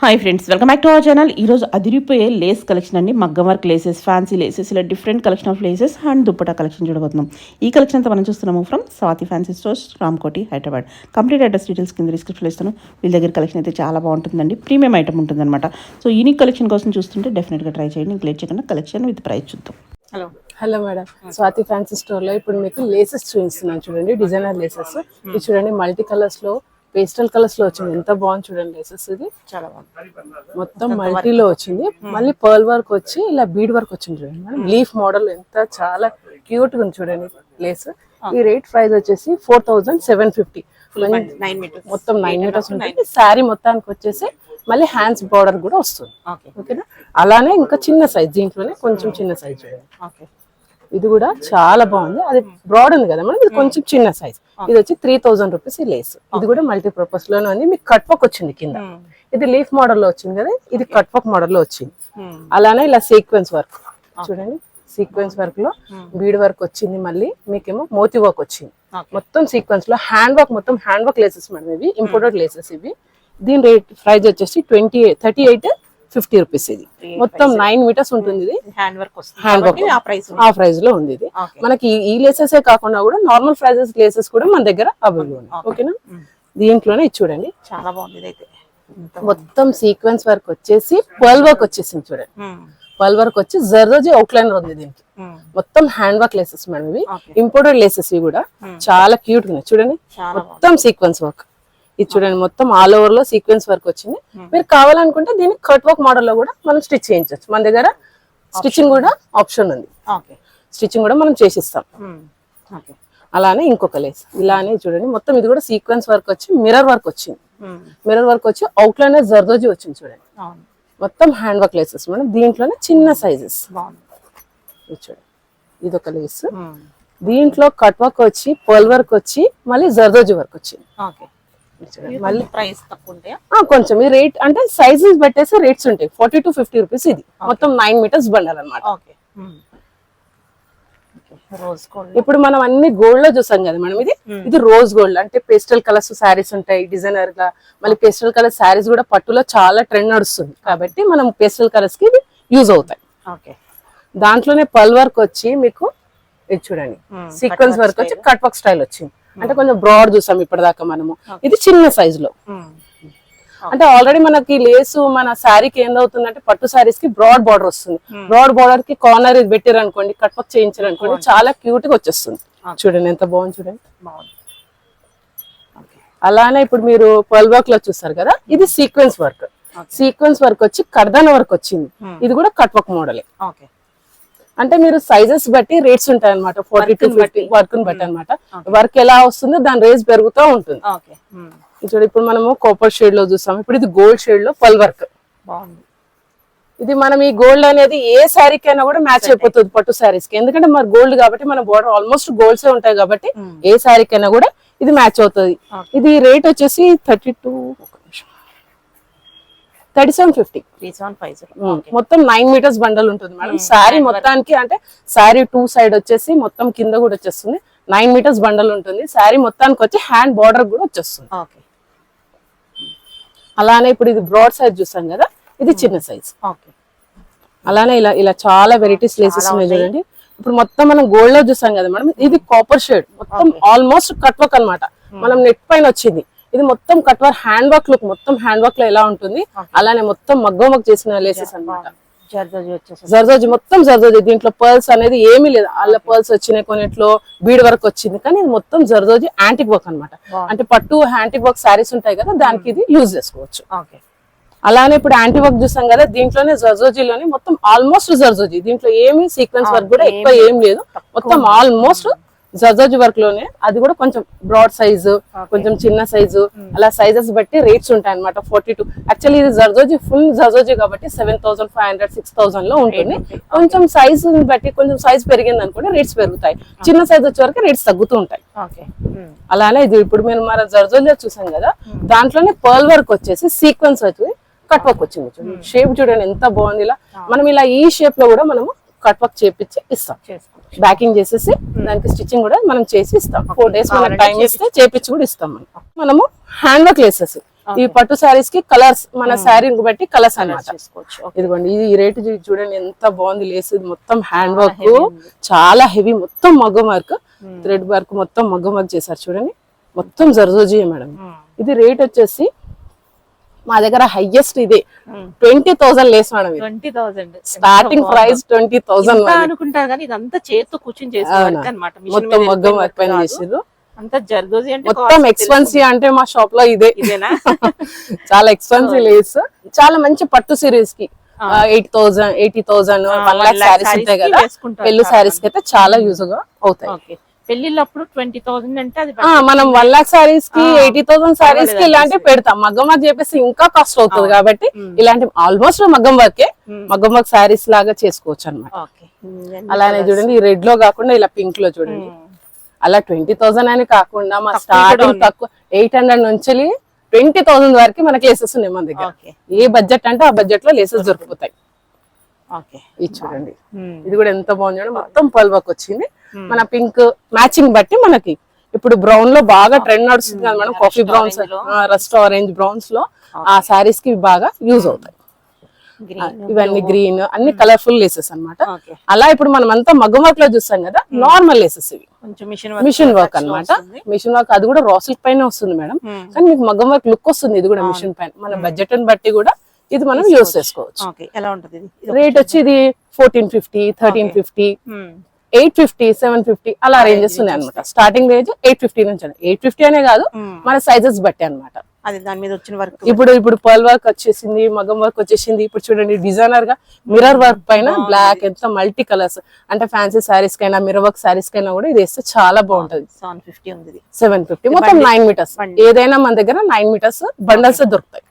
Hi friends, welcome back to our channel. ఈరోజు అదిరిపోయే Lay's collection అండి. మగ్గం వర్క్ లేసెస్, ఫ్యాన్సీ లేసెస్, ఇలా different collection of laces and dupatta collection చూడబోతున్నాం. ఈ కలెక్షన్ అంతా మనం చూస్తున్నాము from Swathi fancy stores, Ramkoti, Hyderabad. Complete address details కింద డిస్క్రిప్షన్లో ఇస్తాను. వీళ్ళ దగ్గర కలెక్షన్ అయితే చాలా బాగుంటుందండి. ప్రీమియం ఐటమ్ ఉంటుందన్నమాట. సో యూనిక్ కలెక్షన్ కోసం చూస్తుంటే డెఫినెట్గా ట్రై చేయండి. ఇంక లేట్ చేయకుండా కలెక్షన్ విత్ ప్రైస్ చూద్దాం. Hello madam, Swathi fancy store లో ఇప్పుడు మీకు లేసెస్ చూపిస్తున్నాను. చూడండి, డిజైనర్ లేసెస్. ఇది చూడండి, మల్టీ కలర్స్ లో, పేస్టల్ కలర్స్ లో వచ్చింది. ఎంత బాగుంది చూడండి లేసెస్. ఇది చాలా బాగుంది, మొత్తం మల్టీలో వచ్చింది. మళ్ళీ పర్ల్ వర్క్ వచ్చి ఇలా బీడ్ వర్క్ వచ్చింది చూడండి మేడం. లీఫ్ మోడల్ ఎంత చాలా క్యూట్ గా ఉంది చూడండి లేస్. ఈ రేట్ ప్రైస్ వచ్చేసి 4750. మొత్తం 9 మీటర్స్ ఉంటుంది. శారీ మొత్తానికి వచ్చేసి మళ్ళీ హ్యాండ్స్ బార్డర్ కూడా వస్తుంది. ఓకేనా, అలానే ఇంకా చిన్న సైజ్, దీంట్లోనే కొంచెం చిన్న సైజ్ చూడండి. ఇది కూడా చాలా బాగుంది. అది బ్రాడ్ ఉంది కదా మేడం, ఇది కొంచెం చిన్న సైజ్. ఇది వచ్చి 3000 రూపీస్ ఈ లేస్. ఇది కూడా మల్టీపర్పస్ లోనే ఉంది. మీకు కట్ వర్క్ వచ్చింది కింద. ఇది లీఫ్ మోడల్ లో వచ్చింది కదా, ఇది కట్ వర్క్ మోడల్ లో వచ్చింది. అలానే ఇలా సీక్వెన్స్ వర్క్ చూడండి, సీక్వెన్స్ వర్క్ లో బీడ్ వర్క్ వచ్చింది. మళ్ళీ మీకేమో మోతీ వర్క్ వచ్చింది. మొత్తం సీక్వెన్స్ లో హ్యాండ్ వర్క్, మొత్తం హ్యాండ్ వర్క్ లేసెస్ మేడం. ఇవి ఇంపోర్టెడ్ లేసెస్ ఇవి. దీని రేట్ ప్రైస్ వచ్చేసి 3850 రూపీస్. ఇది మొత్తం 9 మీటర్స్ ఉంటుంది. ఇది హ్యాండ్ వర్క్ ఆ ప్రైస్ లో ఉంది. ఇది మనకి ఈ లేసెస్ కాకుండా కూడా నార్మల్ ప్రైజెస్ లేసెస్ కూడా మన దగ్గర అవైలబుల్ ఉన్నాయి. ఓకేనా, దీంట్లోనే ఇది చూడండి, చాలా బాగుంది. ఇదైతే మొత్తం సీక్వెన్స్ వర్క్ వచ్చేసి పర్ల్ వర్క్ వచ్చేసింది చూడండి. పర్ల్ వర్క్ వచ్చి జర్దోజీ అవుట్లైనర్ ఉంది దీనికి. మొత్తం హ్యాండ్ వర్క్ లేసెస్ మేడం. ఇవి ఇంపోర్టెడ్ లేసెస్. ఇవి కూడా చాలా క్యూట్ గా చూడండి, మొత్తం సీక్వెన్స్ వర్క్. ఇది చూడండి, మొత్తం ఆల్ ఓవర్ లో సీక్వెన్స్ వర్క్ వచ్చింది. మీరు కావాలనుకుంటే దీన్ని కట్ వర్క్ మోడల్ లో కూడా మనం స్టిచ్ చేయించవచ్చు. మన దగ్గర స్టిచ్చింగ్ కూడా ఆప్షన్ ఉంది. స్టిచ్చింగ్ కూడా మనం చేసిస్తాం. అలానే ఇంకొక లేస్ ఇలానే చూడండి, మొత్తం ఇది కూడా సీక్వెన్స్ వర్క్ వచ్చి మిర్రర్ వర్క్ వచ్చింది. మిర్రర్ వర్క్ వచ్చి అవుట్లైన్ జర్దోజీ వచ్చింది చూడండి. మొత్తం హ్యాండ్ వర్క్ లేసెస్ మేడం. దీంట్లోనే చిన్న సైజెస్. చూడండి, ఇది ఒక లేస్. దీంట్లో కట్ వర్క్ వచ్చి, పర్ల్ వర్క్ వచ్చి, మళ్ళీ జర్దోజీ వర్క్ వచ్చింది. మళ్ళీ ప్రైస్ తక్కువ కొంచెం. ఈ రేట్ అంటే సైజెస్ పెట్టేసి రేట్స్ ఉంటాయి. 40 to 50 రూపీస్. ఇది మొత్తం 9 మీటర్స్ బండల్ అనమాట. ఇప్పుడు మనం అన్ని గోల్డ్ లో చూసాం కదా మేడం. ఇది రోజ్ గోల్డ్ అంటే పేస్టల్ కలర్స్ శారీస్ ఉంటాయి డిజైనర్ గా. మళ్ళీ పేస్టల్ కలర్ శారీస్ కూడా పట్టులో చాలా ట్రెండ్ నడుస్తుంది కాబట్టి మనం పేస్టల్ కలర్స్ కి యూజ్ అవుతాయి. దాంట్లోనే పర్ల్ వర్క్ వచ్చి మీకు ఇది చూడండి, సీక్వెన్స్ వర్క్ వచ్చి కట్ వర్క్ స్టైల్ వచ్చింది. అంటే కొంచెం బ్రాడ్ చూసాం ఇప్పటిదాకా మనము. ఇది చిన్న సైజ్ లో. అంటే ఆల్రెడీ మనకి లేసు మన శారీకి ఏందవుతుందంటే పట్టు శారీస్ కి బ్రాడ్ బార్డర్ వస్తుంది. బ్రాడ్ బార్డర్ కి కార్నర్ ఇది పెట్టారు అనుకోండి, కట్ వర్క్ చేయించారు అనుకోండి, చాలా క్యూట్ గా వచ్చేస్తుంది. చూడండి ఎంత బాగుంది చూడండి. అలానే ఇప్పుడు మీరు పర్ల్ వర్క్ లో చూస్తారు కదా, ఇది సీక్వెన్స్ వర్క్. సీక్వెన్స్ వర్క్ వచ్చి కర్దాన వర్క్ వచ్చింది. ఇది కూడా కట్ వర్క్ మోడలే. అంటే మీరు సైజెస్ బట్టి రేట్స్ ఉంటాయి అనమాట. 40 to 50 వర్క్ బట్టి అనమాట. వర్క్ ఎలా వస్తుందో దాని రేస్ పెరుగుతూ ఉంటుంది. చూడండి, ఇప్పుడు మనము కాపర్ షేడ్ లో చూస్తాం. ఇప్పుడు ఇది గోల్డ్ షేడ్ లో పర్ల్ వర్క్ బాగుంది. ఇది మనం ఈ గోల్డ్ అనేది ఏ శారీకి అయినా కూడా మ్యాచ్ అయిపోతుంది పట్టు శారీస్ కి. ఎందుకంటే మరి గోల్డ్ కాబట్టి మన బోర్డర్ ఆల్మోస్ట్ గోల్డ్సే ఉంటాయి కాబట్టి ఏ శారీకి అయినా కూడా ఇది మ్యాచ్ అవుతుంది. ఇది రేట్ వచ్చేసి 3750. మొత్తం 9 మీటర్స్ బండల్ ఉంటుంది మేడం. శారీ మొత్తానికి అంటే శారీ 2 సైడ్ వచ్చేసి మొత్తం కింద కూడా వచ్చేస్తుంది. 9 మీటర్స్ బండల్ ఉంటుంది. శారీ మొత్తానికి వచ్చి హ్యాండ్ బార్డర్ కూడా వచ్చేస్తుంది. అలానే ఇప్పుడు ఇది బ్రాడ్ సైజ్ చూసాం కదా, ఇది చిన్న సైజ్. అలానే ఇలా ఇలా చాలా వెరైటీస్ లేసెస్ ఉన్నాయి చూడండి. ఇప్పుడు మొత్తం మనం గోల్డ్ లో చూసాం కదా మేడం, ఇది కాపర్ షేడ్. మొత్తం ఆల్మోస్ట్ కట్ వర్క్ అనమాట. మనం నెట్ పైన వచ్చింది. ఇది మొత్తం cut work hand work look. మొత్తం హ్యాండ్ వర్క్ లో ఎలా ఉంటుంది అలానే మొత్తం మగ్గం వర్క్ చేసిన లేసెస్ అనమాట. జర్దోజీ మొత్తం జర్దోజీ. దీంట్లో పర్ల్స్ అనేది ఏమీ లేదు. అల్ల పర్ల్స్ వచ్చినాయి, కొన్నిట్లో బీడ్ వర్క్ వచ్చింది. కానీ ఇది మొత్తం జర్దోజీ యాంటిక్ వర్క్ అనమాట. అంటే పట్టు యాంటిక్ వర్క్ శారీస్ ఉంటాయి కదా, దానికి ఇది యూజ్ చేసుకోవచ్చు. అలానే ఇప్పుడు యాంటీ వర్క్ చూసాం కదా, దీంట్లోనే జర్దోజీలోనే మొత్తం ఆల్మోస్ట్ జర్దోజీ. దీంట్లో ఏమి సీక్వెన్స్ వర్క్ కూడా ఎక్కువ ఏం లేదు. మొత్తం ఆల్మోస్ట్ జర్దోజీ వర్క్ లోనే. అది కూడా కొంచెం బ్రాడ్ సైజు, కొంచెం చిన్న సైజు, అలా సైజెస్ బట్టి రేట్స్ ఉంటాయి అనమాట. 42. యాక్చువల్లీ ఇది జర్దోజీ ఫుల్ జర్దోజీ కాబట్టి 7500, 6000 లో ఉంటుంది. కొంచెం సైజు బట్టి కొంచెం సైజ్ పెరిగింది అనుకోండి రేట్స్ పెరుగుతాయి. చిన్న సైజ్ వచ్చే వరకు రేట్స్ తగ్గుతూ ఉంటాయి. అలానే ఇది ఇప్పుడు మేము మన జర్దోజీ చూసాం కదా, దాంట్లోనే పర్ల్ వర్క్ వచ్చేసి సీక్వెన్స్ వచ్చి కట్ వర్క్ వచ్చింది. షేప్ చూడండి ఎంత బాగుంది. ఇలా మనం ఇలా ఈ షేప్ లో కూడా మనము కట్ వర్క్ చేపించి ఇస్తాం. బ్యాకింగ్ చేసేసి దానికి స్టిచ్చింగ్ కూడా మనం చేసి ఇస్తాం. 4 days మనకు టైం ఇస్తే చేపించి కూడా ఇస్తాం. మనము హ్యాండ్ వర్క్ లేసెస్ ఈ పట్టు శారీస్ కి కలర్స్ మన శారీని బట్టి కలర్స్ అన్నమాట చేసుకోవచ్చు. ఇదిగోండి ఈ రేటు చూడండి ఎంత బాగుంది లేస్. ఇది మొత్తం హ్యాండ్ వర్క్, చాలా హెవీ, మొత్తం మగ్గం వర్క్, థ్రెడ్ వర్క్, మొత్తం మగ్గం వర్క్ చేశారు చూడండి. మొత్తం జర్దోజీ మేడం. ఇది రేట్ వచ్చేసి మా దగ్గర హైయెస్ట్ ఇదే 20,000 లేస్ మేడం. 20,000 స్టార్టింగ్ ప్రైస్ 20,000 అనుకుంటారు కానీ ఇదంతా చేతితో కూర్చొని చేసుకోవాలి అన్నమాట. మొత్తం మగ్గం వర్క్ పైన చేసారు. అంతా జర్దోజీ అంటే మొత్తం ఎక్స్పెన్సివ్ అంటే మా షాప్ లో ఇదేనా చాలా ఎక్స్పెన్సివ్ లేస్. చాలా మంచి పట్టు సిరీస్ కి 8,000 80,000 1,00,000 శారీస్ ఉంటాయి కదా, పెళ్లి శారీస్ కి అయితే చాలా యూజ్ గా అవుతాయి. పెళ్లిళ్ళప్పుడు 20,000 అంటే అది మనం 1,00,000 శారీస్ కి 80,000 శారీస్ కి ఇలాంటివి పెడతాం. మగ్గం వర్క్ చెప్పేసి ఇంకా కాస్ట్ అవుతుంది కాబట్టి ఇలాంటి ఆల్మోస్ట్ మగ్గం వర్కే, మగ్గం వర్క్ శారీస్ లాగా చేసుకోవచ్చు అన్నమాట. అలానే చూడండి ఈ రెడ్ లో కాకుండా ఇలా పింక్ లో చూడండి. అలా 20,000 అని కాకుండా మా స్టార్టింగ్ తక్కువ 800 నుంచి 20,000 వరకు మనకి లేసెస్ ఉన్నాయి మన దగ్గర. ఏ బడ్జెట్ అంటే ఆ బడ్జెట్ లో లేసెస్ దొరికిపోతాయి. ఇది చూడండి, ఇది కూడా ఎంత బాగుంది చూడండి. మొత్తం పర్ల్ వర్క్ వచ్చింది. మన పింక్ మ్యాచింగ్ బట్టి మనకి ఇప్పుడు బ్రౌన్ లో బాగా ట్రెండ్ నడుస్తుంది కదా మనం, coffee browns, rust orange browns లో ఆ శారీస్ కి బాగా యూజ్ అవుతాయి. ఇవన్నీ గ్రీన్, అన్ని కలర్ఫుల్ లేసెస్ అన్నమాట. అలా ఇప్పుడు మనం అంతా మగ్గం వర్క్ లో చూస్తాం కదా, నార్మల్ లేసెస్ ఇవి మిషన్ వర్క్ అన్నమాట. మిషన్ వర్క్ అది కూడా రా సిల్క్ పైన వస్తుంది మేడం, కానీ మీకు మగ్గం వర్క్ లుక్ వస్తుంది. ఇది కూడా మిషన్ పైన మన బడ్జెట్ ని బట్టి కూడా ఇది మనం యూజ్ చేసుకోవచ్చు. రేట్ వచ్చి ఇది 1450, 1350, 850, 750 అలా రేంజెస్ ఉన్నాయి అనమాట. స్టార్టింగ్ రేంజ్ 850 నుంచి. 850 అనే కాదు, మన సైజెస్ బట్టి అనమాట. దాని మీద వచ్చిన వర్క్ ఇప్పుడు పర్ల్ వర్క్ వచ్చేసింది, మగ్గం వర్క్ వచ్చేసింది. ఇప్పుడు చూడండి డిజైనర్ గా మిర్రర్ వర్క్ పైన బ్లాక్, ఎంత మల్టీ కలర్స్ అంటే ఫ్యాన్సీ శారీస్ కైనా మిర్రర్ వర్క్ శారీస్ కైనా కూడా ఇది వేస్తే చాలా బాగుంటది. 750 మొత్తం 9 మీటర్స్. ఏదైనా మన దగ్గర 9 మీటర్స్ బండల్స్ దొరుకుతాయి.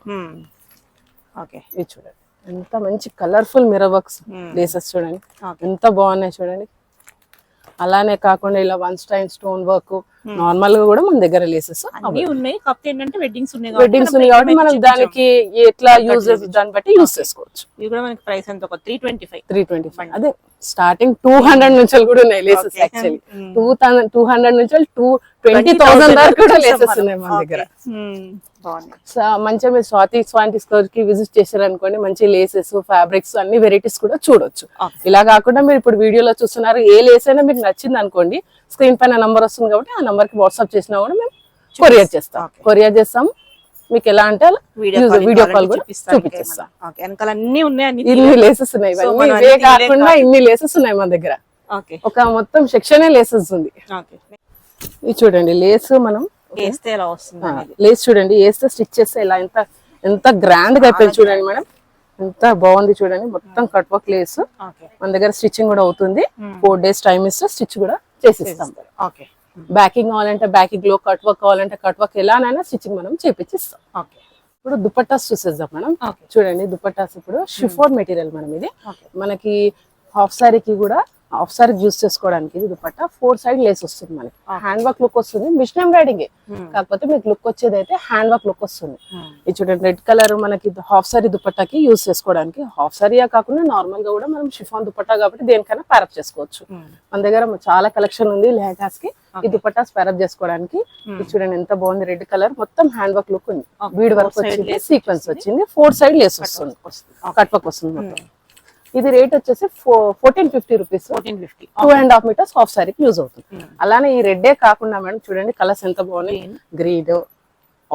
ఇది చూడండి ఎంత మంచి కలర్ఫుల్ మిర్రర్ వర్క్స్ లేసెస్ చూడండి ఎంత బాగున్నాయి చూడండి. అలానే కాకుండా ఇలా 1 స్టైన్ స్టోన్ వర్క్ నార్మల్ గా కూడా మన దగ్గర లేసెస్ ఉన్నాయి. కాకపోతే ఏంటంటే వెడ్డింగ్స్ ఉన్నాయి కాబట్టి మనం దానికి ఎట్లా యూజ్ దాన్ని బట్టి యూజ్ చేసుకోవచ్చు. ఇది కూడా మనకి ప్రైస్ ఎంత 325. అదే స్టార్టింగ్ 200 నుంచి కూడా ఉన్నాయి లేసెస్. యాక్చువల్లీ 200 నుంచి 20,000 వరకు కూడా లేసెస్ ఉన్నాయి మన దగ్గర. మంచిగా మీరు స్వాతి స్టోర్ కి విజిట్ చేశారు అనుకోండి, మంచి లేసెస్, ఫ్యాబ్రిక్స్ అన్ని వెరైటీస్ కూడా చూడొచ్చు. ఇలా కాకుండా మీరు ఇప్పుడు వీడియోలో చూస్తున్నారు, ఏ లేస్ అయినా మీకు నచ్చింది అనుకోండి, స్క్రీన్ పైన నంబర్ వస్తుంది కాబట్టి ఆ నంబర్ కి వాట్సాప్ చేసినా కూడా మేము కొరియర్ చేస్తాం. మీకు ఎలా అంటే వీడియో కాల్ కూడా చూపించేస్తాం. ఇన్ని లేసెస్ ఉన్నాయి, ఇవే కాకుండా ఇన్ని లేసెస్ ఉన్నాయి మన దగ్గర. ఒక మొత్తం సెక్షనే లేసెస్ ఉంది. ఇది చూడండి లేస్ మనం లేస్ చూడండి, వేస్తే స్టిచ్ చేస్తే ఇలా ఎంత గ్రాండ్ గా అయిపోయింది చూడండి మేడం. ఎంత బాగుంది చూడండి. మొత్తం కట్ వర్క్ లేస్ మన దగ్గర స్టిచ్చింగ్ కూడా అవుతుంది. 4 days టైం ఇస్తే స్టిచ్ కూడా చేసిస్తాం. బ్యాకింగ్ కావాలంటే బ్యాకింగ్ లో, కట్ వర్క్ కావాలంటే కట్ వర్క్, ఎలానైనా స్టిచ్చింగ్ మనం చేపించిస్తాం. ఇప్పుడు దుపట్టాస్ చూసేద్దాం మనం. చూడండి దుపట్టాస్ ఇప్పుడు షిఫాన్ మెటీరియల్ మనం. ఇది మనకి హాఫ్ సారీకి కూడా హాఫ్ సారీ యూజ్ చేసుకోవడానికి ఇది దుపట్టా 4 సైడ్ లేస్ వస్తుంది. మనకి హ్యాండ్ వర్క్ లుక్ వస్తుంది. మిషన్ ఎంబ్రాయిడింగ్ కాకపోతే మీకు లుక్ వచ్చేది అయితే హ్యాండ్ వర్క్ లుక్ వస్తుంది. ఇది చూడండి రెడ్ కలర్ మనకి హాఫ్ సారీ దుపట్టాకి యూజ్ చేసుకోవడానికి. హాఫ్ సారీయా కాకుండా నార్మల్ గా కూడా మనం షిఫాన్ దుపట్టా కాబట్టి దేనికైనా ప్యారప్ చేసుకోవచ్చు. మన దగ్గర చాలా కలెక్షన్ ఉంది లెహంగాస్ కి ఈ దుపట్టాస్ ప్యారప్ చేసుకోవడానికి. ఇది చూడండి ఎంత బాగుంది. రెడ్ కలర్ మొత్తం హ్యాండ్ వర్క్ లుక్ ఉంది. బీడ్ వర్క్ వచ్చింది, సీక్వెన్స్ వచ్చింది, 4 సైడ్ లేస్ వస్తుంది, కట్ వర్క్ వస్తుంది మొత్తం. ఇది రేట్ వచ్చేసి 1450 రూపీస్. 2.5 మీటర్స్ హాఫ్ సారీకి యూజ్ అవుతుంది. అలానే ఈ రెడ్డే కాకుండా మేడం చూడండి కలర్స్ ఎంత బాగున్నాయి. Green,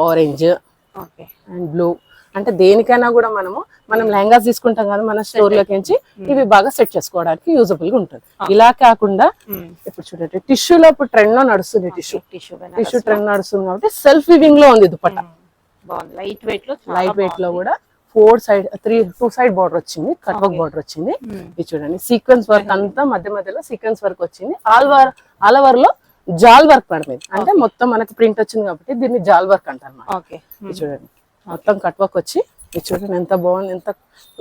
orange and blue. అంటే దేనికైనా కూడా మనం లెహంగాస్ తీసుకుంటాం కదా మన స్టోర్ లోకి నుంచి, ఇవి బాగా సెట్ చేసుకోవడానికి యూజబుల్ గా ఉంటుంది. ఇలా కాకుండా ఇప్పుడు చూడండి టిష్యూలో ఇప్పుడు ట్రెండ్ లో నడుస్తుంది. టిష్యూ ట్రెండ్ నడుస్తుంది కాబట్టి సెల్ఫ్ వివింగ్ లో ఉంది దుపట్టా. లైట్ వెయిట్ లో కూడా 2 సైడ్ బార్డర్ వచ్చింది, కట్ వర్క్ బార్డర్ వచ్చింది. ఇది చూడండి సీక్వెన్స్ వర్క్ అంతా మధ్యలో సీక్వెన్స్ వర్క్ వచ్చింది. ఆల్ ఓవర్ లో జాల్ వర్క్ పడుతుంది. అంటే మొత్తం మనకి ప్రింట్ వచ్చింది కాబట్టి దీన్ని జాల్ వర్క్ అంటారు. ఇది చూడండి మొత్తం కట్ వర్క్ వచ్చి, ఇది చూడండి ఎంత బాగుంది. ఎంత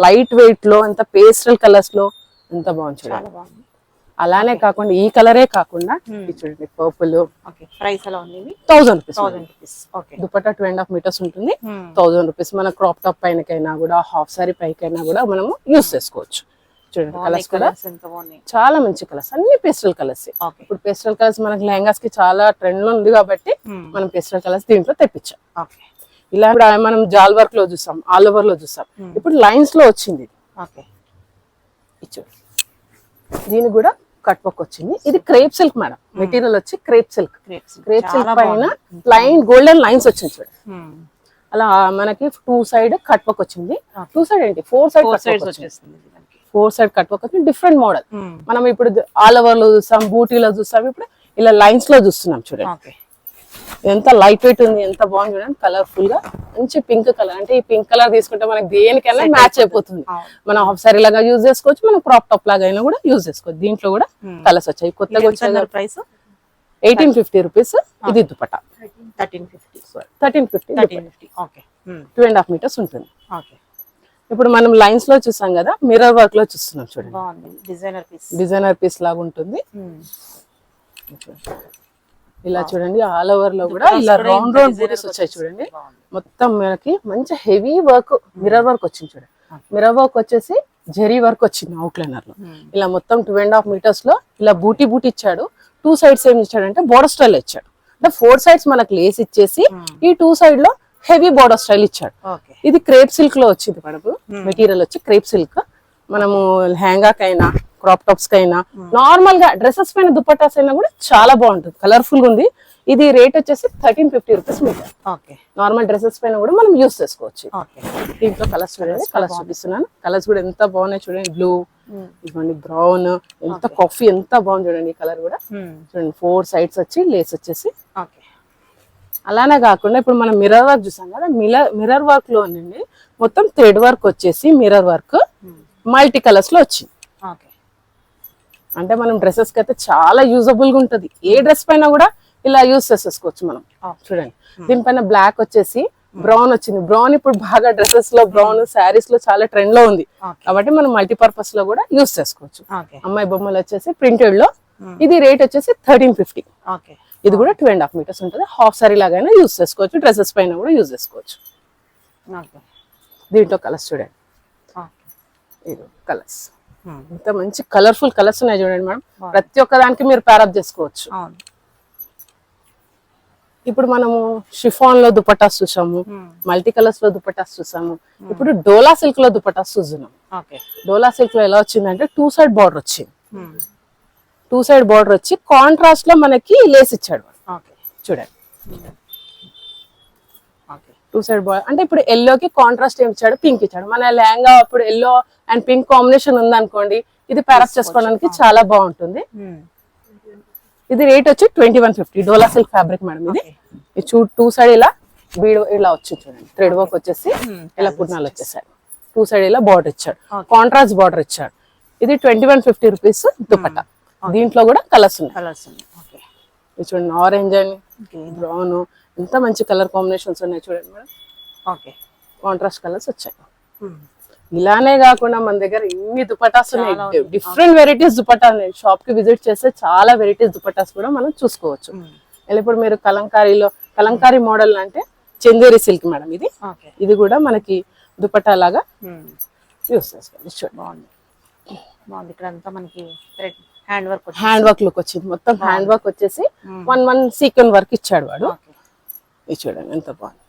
లైట్ వెయిట్ లో, ఎంత పేస్టల్ కలర్స్ లో ఎంత బాగుంది చూడండి. అలానే కాకుండా ఈ కలరే కాకుండా చూడండి పర్పుల్. ప్రైస్ ఎలా ఉంది? 1000 రూపీస్. దుపట్టా 2.5 మీటర్స్ ఉంటుంది. 1000 రూపీస్. మన క్రాప్ టాప్ పైనకైనా కూడా, హాఫ్ సారీ పైకైనా కూడా మనము యూజ్ చేసుకోవచ్చు. చూడండి కలర్స్ కూడా చాలా మంచి కలర్స్, అన్ని పేస్టల్ కలర్స్. ఇప్పుడు పేస్టల్ కలర్స్ మనకి లెహంగాస్ కి చాలా ట్రెండ్ లో ఉంది కాబట్టి మనం పేస్టల్ కలర్స్ దీంట్లో తెప్పించాం. ఇలా ఇప్పుడు మనం జాల్ వర్క్ లో చూసాం, ఆల్ ఓవర్ లో చూసాం, ఇప్పుడు లైన్స్ లో వచ్చింది. ఓకే, ఇచ్చు దీనికి కూడా కట్ వర్క్ వచ్చింది. ఇది క్రేప్ సిల్క్ మేడం, మెటీరియల్ వచ్చి క్రేప్ సిల్క్. క్రేప్ సిల్క్ పైన లైన్ గోల్డెన్ లైన్స్ వచ్చింది చూడండి. అలా మనకి 2 సైడ్ కట్ వర్క్ వచ్చింది. 2 సైడ్ ఏంటి 4 సైడ్ వచ్చేస్తుంది. 4 సైడ్ కట్ వర్క్ వచ్చింది. Different model. మనం ఇప్పుడు ఆల్ ఓవర్ లో చూస్తాం, బూటీలో చూస్తాం, ఇప్పుడు ఇలా లైన్స్ లో చూస్తున్నాం చూడండి. ఎంత లైట్ వెయిట్ ఉంది, ఎంత బాగుంది చూడండి. కలర్ఫుల్ గా మంచి పింక్ కలర్. అంటే ఈ పింక్ కలర్ తీసుకుంటే మనకి దేనికైనా మ్యాచ్ అయిపోతుంది. మనం హాఫ్ సారీ లాగా యూజ్ చేసుకోవచ్చు, మనం క్రాప్ టాప్ లాగా అయినా కూడా యూజ్ చేసుకోవచ్చు. దీంట్లో కూడా కలర్స్ వచ్చాయి. కొత్తగా వచ్చాయి. Price 1850 rupees. ఇది దుపట్టా 1350. ఓకే, 2.5 మీటర్స్ ఉంటుంది. ఇప్పుడు మనం లైన్స్ లో చూసాం కదా, మిర్రర్ వర్క్ లో చూస్తున్నాం చూడండి. డిజైనర్ పీస్ లాగా ఉంటుంది. ఇలా చూడండి, ఆల్ ఓవర్ లో కూడా ఇలా రౌండ్ బూటీస్ వచ్చాయి చూడండి. మొత్తం మనకి మంచి హెవీ వర్క్, మిర్రర్ వర్క్ వచ్చింది చూడండి. మిర్రర్ వర్క్ వచ్చేసి జెరీ వర్క్ వచ్చింది అవుట్ లైనర్ లో. ఇలా మొత్తం 2.5 మీటర్స్ లో ఇలా బూటీ ఇచ్చాడు. 2 సైడ్స్ ఏం ఇచ్చాడంటే బోర్డర్ స్టైల్ ఇచ్చాడు. అంటే 4 సైడ్స్ మనకు లేస్ ఇచ్చేసి ఈ 2 సైడ్ లో హెవీ బోర్డర్ స్టైల్ ఇచ్చాడు. ఇది క్రేప్ సిల్క్ లో వచ్చింది మనకు. మెటీరియల్ వచ్చి క్రేప్ సిల్క్. మనము లెహంగా కైనా, క్రాప్ టాప్స్ కైనా, నార్మల్ గా డ్రెస్సెస్ పైన దుపట్టాస్ అయినా కూడా చాలా బాగుంటుంది. కలర్ఫుల్ గా ఉంది. ఇది రేట్ వచ్చేసి 1350 రూపీస్ మీటర్. నార్మల్ డ్రెస్సెస్ పైన కూడా మనం యూస్ చేసుకోవచ్చు. దీంట్లో కలర్స్ చూడండి, కలర్స్ చూపిస్తున్నాను. కలర్స్ కూడా ఎంత బాగున్నాయి చూడండి. బ్లూ, ఇవ్వండి బ్రౌన్, ఎంత కాఫీ, ఎంత బాగుంది చూడండి. ఈ కలర్ కూడా చూడండి. 4 సైడ్స్ వచ్చి లేస్ వచ్చేసి. అలానే కాకుండా ఇప్పుడు మనం మిర్రర్ వర్క్ చూసాం కదా, మిర్రర్ వర్క్ లో మొత్తం థ్రెడ్ వర్క్ వచ్చేసి మిర్రర్ వర్క్ మల్టీ కలర్స్ లో వచ్చింది. అంటే మనం డ్రెస్సెస్ కి అయితే చాలా యూజబుల్ గా ఉంటది. ఏ డ్రెస్ పైన కూడా ఇలా యూజ్ చేసేసుకోవచ్చు మనం. చూడండి, దీనిపైన బ్లాక్ వచ్చేసి బ్రౌన్ వచ్చింది. బ్రౌన్ ఇప్పుడు బాగా డ్రెస్సెస్ లో, బ్రౌన్ శారీస్ లో చాలా ట్రెండ్ లో ఉంది. కాబట్టి మనం మల్టీపర్పస్ లో కూడా యూజ్ చేసుకోవచ్చు. అమ్మాయి బొమ్మలు వచ్చేసి ప్రింటెడ్ లో. ఇది రేట్ వచ్చేసి 1350. ఇది కూడా 2.5 మీటర్స్ ఉంటుంది. హాఫ్ సారీ లాగైనా యూజ్ చేసుకోవచ్చు, డ్రెస్సెస్ పైన కూడా యూజ్ చేసుకోవచ్చు. దీంట్లో కలర్స్ చూడండి. ఇది కలర్స్ ఇంత మంచి కలర్ఫుల్ కలర్స్ ఉన్నాయి చూడండి మేడం. ప్రతి ఒక్క దానికి మీరు ప్యారప్ చేసుకోవచ్చు. ఇప్పుడు మనము షిఫాన్ లో దుపట్టాస్ చూసాము, మల్టీ కలర్స్ లో దుపట్టాస్ చూసాము. ఇప్పుడు డోలా సిల్క్ లో దుపట్టాస్ చూస్తున్నాం. డోలా సిల్క్ లో ఎలా వచ్చిందంటే 2 సైడ్ బార్డర్ వచ్చింది. 2 సైడ్ బార్డర్ వచ్చి కాంట్రాస్ట్ లో మనకి లేస్ ఇచ్చాడు చూడండి. 2 సైడ్ బార్డర్ అంటే ఇప్పుడు ఎల్లోకి కాంట్రాస్ట్ ఏమి ఇచ్చాడు, పింక్ ఇచ్చాడు. మన లెహంగా అప్పుడు ఎల్లో అండ్ పింక్ కాంబినేషన్ ఉందనుకోండి, ఇది ప్యారప్ చేసుకోవడానికి చాలా బాగుంటుంది. ఇది రేట్ వచ్చి 2150. డోలా సిల్క్ ఫ్యాబ్రిక్ మేడం. ఇది 2 సైడ్ ఇలా బీడ్ ఇలా వచ్చింది చూడండి. థ్రెడ్ వర్క్ వచ్చేసి ఇలా పుట్నాలు వచ్చేసాడు. 2 సైడ్ ఇలా బార్డర్ ఇచ్చాడు, కాంట్రాస్ట్ బార్డర్ ఇచ్చాడు. ఇది 2150 రూపీస్ దుపట్టా. దీంట్లో కూడా కలర్స్ ఉన్నాయి. చూడండి, ఆరెంజ్ అని బ్రౌన్, ఎంత మంచి కలర్ కాంబినేషన్స్ ఉన్నాయి చూడండి మేడం. కాంట్రాస్ట్ కలర్స్ వచ్చాయి. ఇలానే కాకుండా మన దగ్గర ఇన్ని దుపట్టాస్ ఉన్నాయి. డిఫరెంట్ వెరైటీస్ దుపట్టా ఉన్నాయి. షాప్ కి విజిట్ చేస్తే చాలా వెరైటీస్ దుపట్టాస్ కూడా మనం చూసుకోవచ్చు. ఇప్పుడు మీరు కలంకారీ మోడల్ అంటే చందేరి సిల్క్ మేడం. ఇది కూడా మనకి దుపట్టా లాగా యూస్ చేసుకోవాలి. హ్యాండ్ వర్క్ లుక్ వచ్చింది. మొత్తం హ్యాండ్ వర్క్ వచ్చేసి 1 సీక్వెన్స్ వర్క్ ఇచ్చాడు వాడు. ఇది చూడండి ఎంత బాగుంది.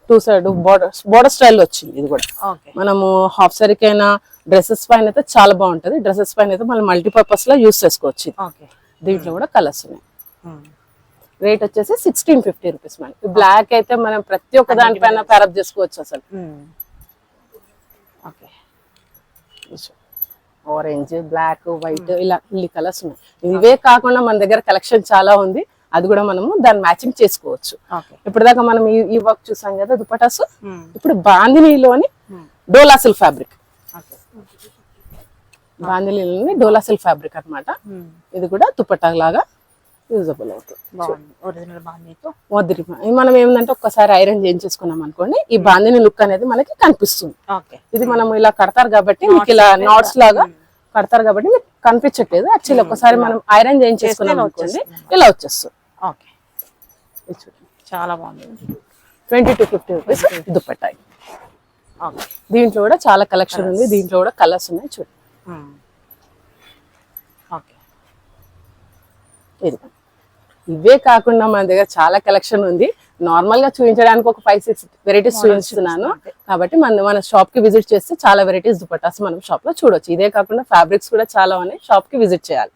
2 సైడ్ బోర్డర్ స్టైల్ వచ్చింది. ఇది కూడా మనము హాఫ్ సారీకైనా, డ్రెస్సెస్ పైన అయితే చాలా బాగుంటది. డ్రెస్సెస్ పైన అయితే మనం మల్టీపర్పస్ లో యూస్ చేసుకోవచ్చు. దీంట్లో కూడా కలర్స్ ఉన్నాయి. రేట్ వచ్చేసి 1650 రూపీస్ మేడం. బ్లాక్ అయితే మనం ప్రతి ఒక్క దానిపైన ప్యారప్ చేసుకోవచ్చు అసలు. ఆరెంజ్, బ్లాక్, వైట్ ఇలా ఇన్ని కలర్స్ ఉన్నాయి. ఇవే కాకుండా మన దగ్గర కలెక్షన్ చాలా ఉంది. అది కూడా మనము దాన్ని మ్యాచింగ్ చేసుకోవచ్చు. ఇప్పటిదాకా మనం ఈ వర్క్ చూసాం కదా దుపటాస్. ఇప్పుడు బాందినీలోని డోలా సిల్క్ ఫ్యాబ్రిక్. బాందినీలోని డోలా సిల్క్ ఫ్యాబ్రిక్ అన్నమాట. ఇది కూడా దుపట్టా లాగా యూజబుల్ అవుతుంది. మనం ఏమంటే ఒక్కసారి ఐరన్ చేయించేసుకున్నాం అనుకోండి, ఈ బాందిని లుక్ అనేది మనకి కనిపిస్తుంది. ఇది మనం ఇలా కడతారు కాబట్టి మీకు ఇలా నాట్స్ లాగా కడతారు కాబట్టి మీకు కనిపించట్లేదు. యాక్చువల్లీ ఒక్కసారి మనం ఐరన్ చేయించేసుకున్నాం అనుకోండి, ఇలా వచ్చేస్తుంది. చాలా బాగుంది. 2250 రూపీస్ దుపట్టా. దీంట్లో కూడా చాలా కలెక్షన్ ఉంది. దీంట్లో కూడా కలర్స్ ఉన్నాయి చూడండి. ఇది ఇవే కాకుండా మన దగ్గర చాలా కలెక్షన్ ఉంది. నార్మల్ గా చూపించడానికి ఒక 5-6 వెరైటీస్ చూపిస్తున్నాను కాబట్టి మన షాప్ కి విజిట్ చేస్తే చాలా వెరైటీస్ దుపట్టాస్ మనం షాప్ లో చూడొచ్చు. ఇదే కాకుండా ఫ్యాబ్రిక్స్ కూడా చాలా ఉన్నాయి, షాప్ కి విజిట్ చేయాలి.